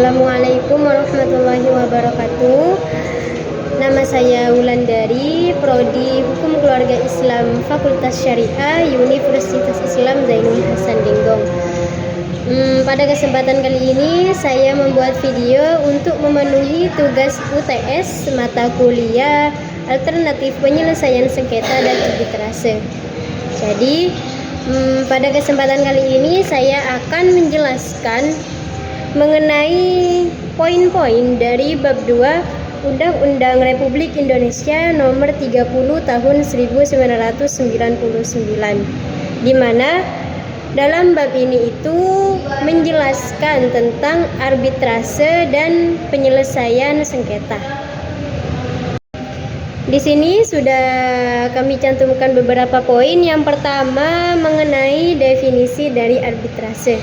Assalamualaikum warahmatullahi wabarakatuh. Nama saya Wulandari, Prodi Hukum Keluarga Islam Fakultas Syariah Universitas Islam Zainul Hasan Denggong. Pada kesempatan kali ini saya membuat video untuk memenuhi tugas UTS mata kuliah alternatif penyelesaian sengketa dan arbitrase. Jadi pada kesempatan kali ini saya akan menjelaskan mengenai poin-poin dari bab 2 Undang-Undang Republik Indonesia Nomor 30 Tahun 1999, di mana dalam bab ini itu menjelaskan tentang arbitrase dan penyelesaian sengketa. Di sini sudah kami cantumkan beberapa poin. Yang pertama mengenai definisi dari arbitrase.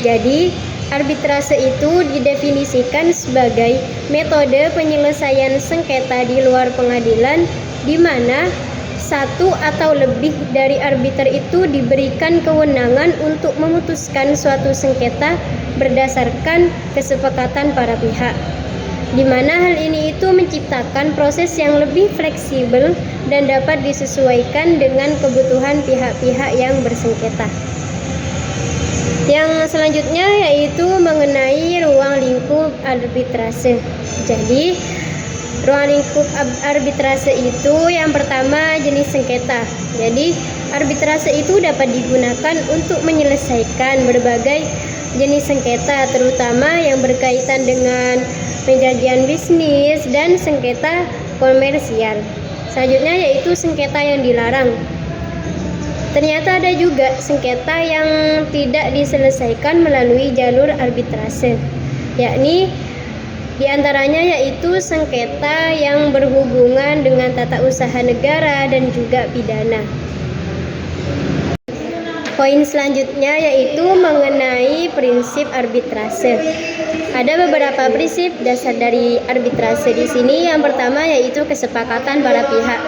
Jadi, arbitrase itu didefinisikan sebagai metode penyelesaian sengketa di luar pengadilan di mana satu atau lebih dari arbiter itu diberikan kewenangan untuk memutuskan suatu sengketa berdasarkan kesepakatan para pihak, di mana hal ini itu menciptakan proses yang lebih fleksibel dan dapat disesuaikan dengan kebutuhan pihak-pihak yang bersengketa. Yang selanjutnya yaitu mengenai ruang lingkup arbitrase. Jadi, ruang lingkup arbitrase itu yang pertama jenis sengketa. Jadi, arbitrase itu dapat digunakan untuk menyelesaikan berbagai jenis sengketa, terutama yang berkaitan dengan perjanjian bisnis dan sengketa komersial. Selanjutnya yaitu sengketa yang dilarang. Ternyata ada juga sengketa yang tidak diselesaikan melalui jalur arbitrase, yakni diantaranya yaitu sengketa yang berhubungan dengan tata usaha negara dan juga pidana. Poin selanjutnya yaitu mengenai prinsip arbitrase. Ada beberapa prinsip dasar dari arbitrase di sini. Yang pertama yaitu kesepakatan para pihak.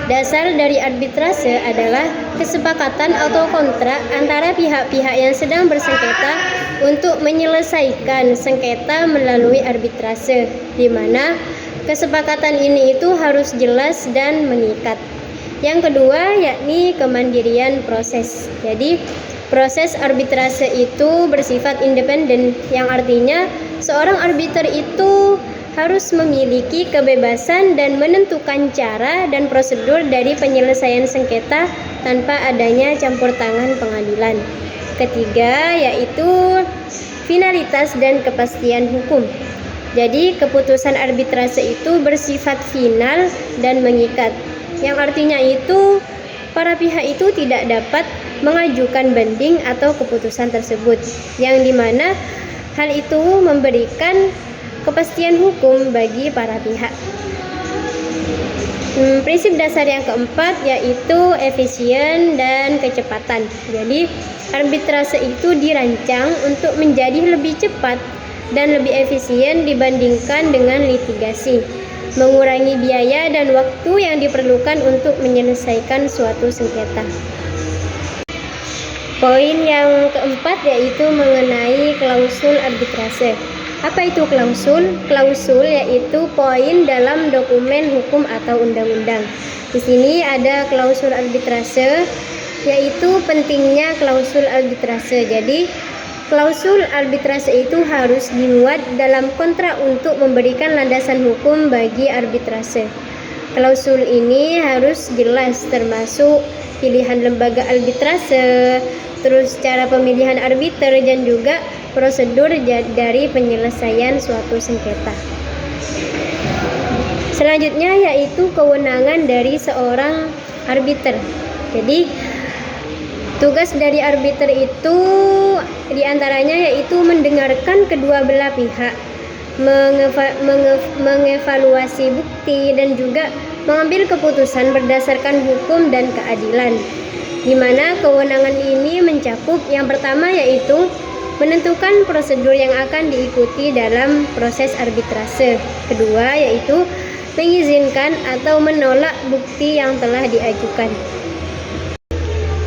Dasar dari arbitrase adalah kesepakatan atau kontrak antara pihak-pihak yang sedang bersengketa untuk menyelesaikan sengketa melalui arbitrase, di mana kesepakatan ini itu harus jelas dan mengikat. Yang kedua yakni kemandirian proses. Jadi proses arbitrase itu bersifat independen, yang artinya seorang arbiter itu harus memiliki kebebasan dan menentukan cara dan prosedur dari penyelesaian sengketa tanpa adanya campur tangan pengadilan. Ketiga yaitu finalitas dan kepastian hukum. Jadi keputusan arbitrase itu bersifat final dan mengikat, yang artinya itu para pihak itu tidak dapat mengajukan banding atau keputusan tersebut, yang dimana hal itu memberikan kepastian hukum bagi para pihak. Prinsip dasar yang keempat yaitu efisien dan kecepatan. Jadi arbitrase itu dirancang untuk menjadi lebih cepat dan lebih efisien dibandingkan dengan litigasi, mengurangi biaya dan waktu yang diperlukan untuk menyelesaikan suatu sengketa. Poin yang keempat yaitu mengenai klausul arbitrase. Apa itu klausul? Klausul yaitu poin dalam dokumen hukum atau undang-undang. Di sini ada klausul arbitrase, yaitu pentingnya klausul arbitrase. Jadi, klausul arbitrase itu harus dimuat dalam kontrak untuk memberikan landasan hukum bagi arbitrase. Klausul ini harus jelas, termasuk pilihan lembaga arbitrase, terus cara pemilihan arbiter dan juga prosedur dari penyelesaian suatu sengketa. Selanjutnya yaitu kewenangan dari seorang arbiter. Jadi tugas dari arbiter itu diantaranya yaitu mendengarkan kedua belah pihak, mengevaluasi bukti dan juga mengambil keputusan berdasarkan hukum dan keadilan, di mana kewenangan ini mencakup yang pertama yaitu menentukan prosedur yang akan diikuti dalam proses arbitrase. Kedua yaitu mengizinkan atau menolak bukti yang telah diajukan.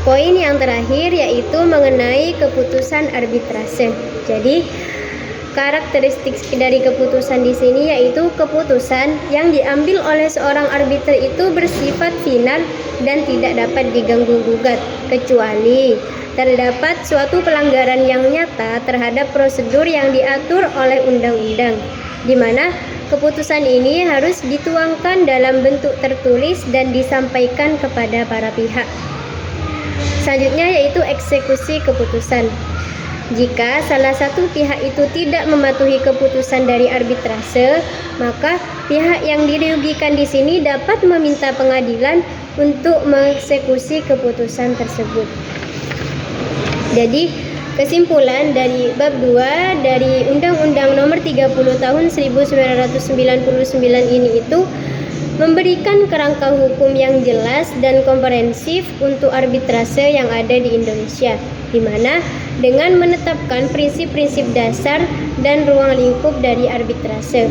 Poin yang terakhir yaitu mengenai keputusan arbitrase. Jadi Karakteristik dari keputusan di sini yaitu keputusan yang diambil oleh seorang arbiter itu bersifat final dan tidak dapat diganggu-gugat kecuali terdapat suatu pelanggaran yang nyata terhadap prosedur yang diatur oleh undang-undang, di mana keputusan ini harus dituangkan dalam bentuk tertulis dan disampaikan kepada para pihak. Selanjutnya yaitu eksekusi keputusan. Jika salah satu pihak itu tidak mematuhi keputusan dari arbitrase, maka pihak yang dirugikan di sini dapat meminta pengadilan untuk mengeksekusi keputusan tersebut. Jadi, kesimpulan dari bab 2 dari Undang-Undang Nomor 30 Tahun 1999 ini itu memberikan kerangka hukum yang jelas dan komprehensif untuk arbitrase yang ada di Indonesia, di mana dengan menetapkan prinsip-prinsip dasar dan ruang lingkup dari arbitrase.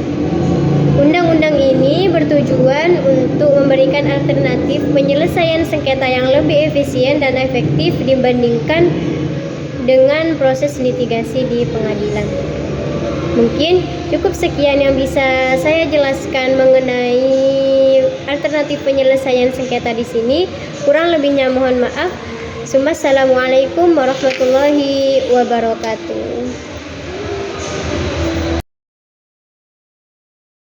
Undang-undang ini bertujuan untuk memberikan alternatif penyelesaian sengketa yang lebih efisien dan efektif dibandingkan dengan proses litigasi di pengadilan. Mungkin cukup sekian yang bisa saya jelaskan mengenai alternatif penyelesaian sengketa di sini. Kurang lebihnya mohon maaf. Assalamualaikum warahmatullahi wabarakatuh.